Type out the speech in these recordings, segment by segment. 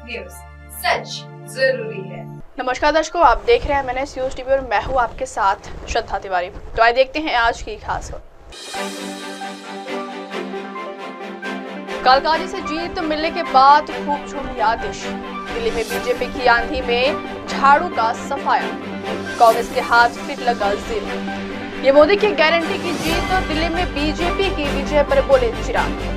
News, सच जरूरी है। नमस्कार दर्शकों, आप देख रहे हैं MNS न्यूज टीवी और मैं हूं आपके साथ श्रद्धा तिवारी। तो आइए देखते हैं आज की खास खबर। कालकाजी से जीत मिलने के बाद खूब झूमी आतिश। दिल्ली में बीजेपी की आंधी में झाड़ू का सफाया। कांग्रेस के हाथ फिर लगा जिल। ये मोदी की गारंटी की जीत। तो दिल्ली में बीजेपी की विजय पर बोले चिराग।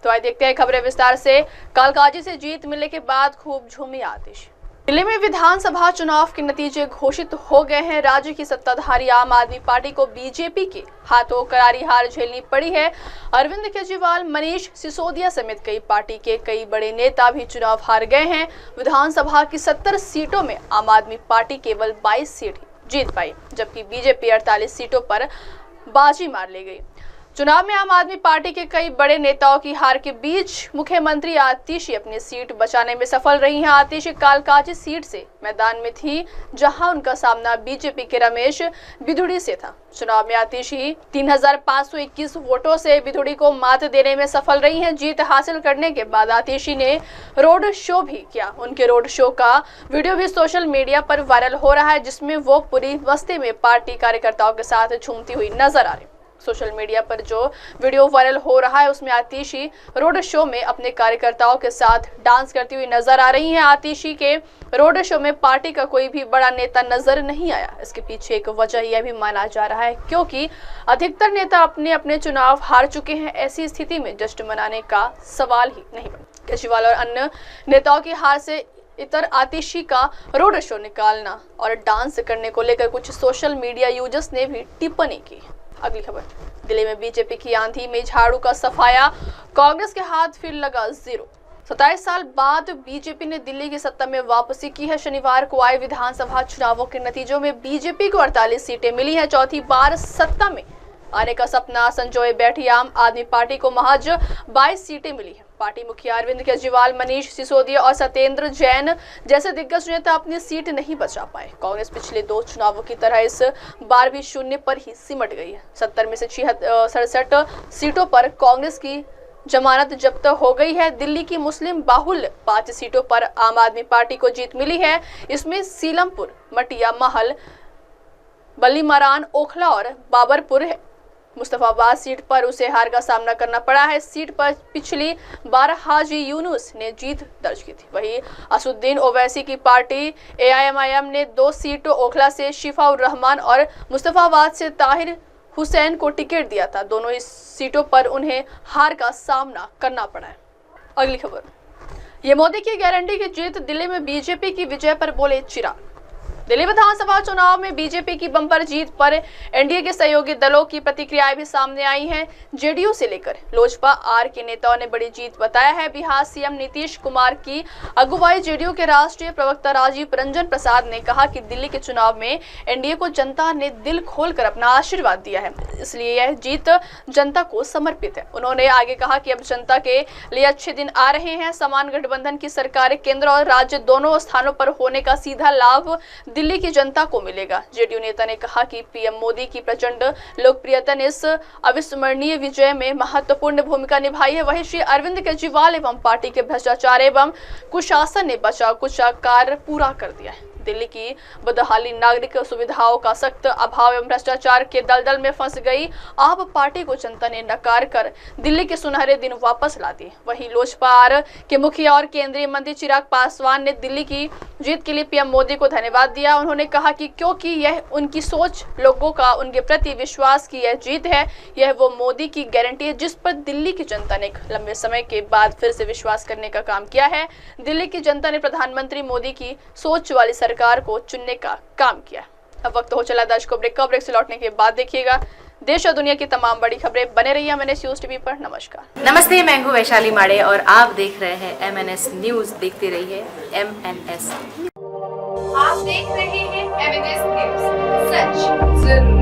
तो आइए देखते हैं खबरें विस्तार से। कालकाजी से जीत मिलने के बाद खूब झूमी आतिश। दिल्ली में विधानसभा चुनाव के नतीजे घोषित हो गए हैं। राज्य की सत्ताधारी आम आदमी पार्टी को बीजेपी के हाथों करारी हार झेलनी पड़ी है। अरविंद केजरीवाल, मनीष सिसोदिया समेत कई बड़े नेता भी चुनाव हार गए हैं। विधानसभा की 70 सीटों में आम आदमी पार्टी केवल 22 सीट जीत पाई, जबकि बीजेपी 48 सीटों पर बाजी मार ले गई। चुनाव में आम आदमी पार्टी के कई बड़े नेताओं की हार के बीच मुख्यमंत्री आतिशी अपनी सीट बचाने में सफल रही हैं। आतिशी कालकाजी सीट से मैदान में थी, जहां उनका सामना बीजेपी के रमेश बिधुड़ी से था। चुनाव में आतिशी 3521 वोटों से बिधुड़ी को मात देने में सफल रही हैं। जीत हासिल करने के बाद आतिशी ने रोड शो भी किया। उनके रोड शो का वीडियो भी सोशल मीडिया पर वायरल हो रहा है, जिसमें वो पूरी बस्ती में पार्टी कार्यकर्ताओं के साथ झूमती हुई नजर आ रही। सोशल मीडिया पर जो वीडियो वायरल हो रहा है उसमें आतिशी रोड शो में अपने कार्यकर्ताओं के साथ डांस करती हुई नजर आ रही हैं। आतिशी के रोड शो में पार्टी का कोई भी बड़ा नेता नजर नहीं आया। इसके पीछे एक वजह यह भी माना जा रहा है क्योंकि अधिकतर नेता अपने चुनाव हार चुके हैं। ऐसी स्थिति में जश्न मनाने का सवाल ही नहीं बनता। केजरीवाल और अन्य नेताओं की हार से इतर आतिशी का रोड शो निकालना और डांस करने को लेकर कुछ सोशल मीडिया यूजर्स ने भी टिप्पणी की। अगली खबर, दिल्ली में बीजेपी की आंधी में झाड़ू का सफाया। कांग्रेस के हाथ फिर लगा जीरो। 27 साल बाद बीजेपी ने दिल्ली की सत्ता में वापसी की है। शनिवार को आए विधानसभा चुनावों के नतीजों में बीजेपी को 48 सीटें मिली हैं। चौथी बार सत्ता में आने का सपना संजोए बैठी आम आदमी पार्टी को महज 22 सीटें मिली हैं। पार्टी मुखिया अरविंद केजरीवाल, मनीष सिसोदिया और सत्येंद्र जैन जैसे दिग्गज नेता अपनी सीट नहीं बचा पाए। कांग्रेस पिछले 2 चुनावों की तरह इस बार भी शून्य पर ही सिमट गई है। 70 में से 67 सीटों पर कांग्रेस की जमानत जब्त हो गई है। दिल्ली की मुस्लिम बाहुल 5 सीटों पर आम आदमी पार्टी को जीत मिली है। इसमें सीलमपुर, मटिया महल, बलीमारान, ओखला और बाबरपुर है। मुस्तफाबाद सीट पर उसे हार का सामना करना पड़ा है। सीट पर पिछली बार हाजी यूनुस ने जीत दर्ज की थी। वहीं असुद्दीन ओवैसी की पार्टी AIMIM ने 2 सीट ओखला से शिफाउर रहमान और मुस्तफाबाद से ताहिर हुसैन को टिकट दिया था। दोनों ही सीटों पर उन्हें हार का सामना करना पड़ा है। अगली खबर, ये मोदी की गारंटी की जीत। दिल्ली में बीजेपी की विजय पर बोले चिराग। दिल्ली विधानसभा चुनाव में बीजेपी की बम्पर जीत पर एनडीए के सहयोगी दलों की प्रतिक्रियाएं भी सामने आई हैं। जेडीयू से लेकर लोजपा आर के नेताओं ने बड़ी जीत बताया है। बिहार सीएम नीतीश कुमार की अगुवाई जेडीयू के राष्ट्रीय प्रवक्ता राजीव रंजन प्रसाद ने कहा कि दिल्ली के चुनाव में एनडीए को जनता ने दिल खोलकर अपना आशीर्वाद दिया है, इसलिए यह जीत जनता को समर्पित है। उन्होंने आगे कहा कि अब जनता के लिए अच्छे दिन आ रहे हैं। समान गठबंधन की सरकार केंद्र और राज्य दोनों स्थानों पर होने का सीधा लाभ दिल्ली की जनता को मिलेगा। जेडीयू नेता ने कहा कि पीएम मोदी की प्रचंड लोकप्रियता ने इस अविस्मरणीय विजय में महत्वपूर्ण भूमिका निभाई है। वहीं श्री अरविंद केजरीवाल एवं पार्टी के भ्रष्टाचार एवं कुशासन ने बचाव कुछ कार्य पूरा कर दिया है। दिल्ली की बदहाली, नागरिक सुविधाओं का सख्त अभाव एवं भ्रष्टाचार के दलदल में फंस गई आप पार्टी को जनता ने नकार कर दिल्ली के सुनहरे दिन वापस ला दिए। वहीं लोजपा आर के मुखिया और केंद्रीय मंत्री चिराग पासवान ने दिल्ली की जीत के लिए पीएम मोदी को धन्यवाद दिया। उन्होंने कहा कि क्योंकि यह उनकी सोच, लोगों का उनके प्रति विश्वास की यह जीत है। यह वो मोदी की गारंटी है जिस पर दिल्ली की जनता ने लंबे समय के बाद फिर से विश्वास करने का काम किया है। दिल्ली की जनता ने प्रधानमंत्री मोदी की सोच वाली सरकार को चुनने का काम किया। अब वक्त हो चला दर्शकों ब्रेक से लौटने के बाद देखिएगा देश और दुनिया की तमाम बड़ी खबरें। बने रहिए MNS न्यूज टीवी पर। नमस्कार। नमस्ते, मैं हूं वैशाली माड़े और आप देख रहे हैं MNS न्यूज। देखते रहिए MNS। आप देख रहे हैं MNS न्यूज, सच जरूरी।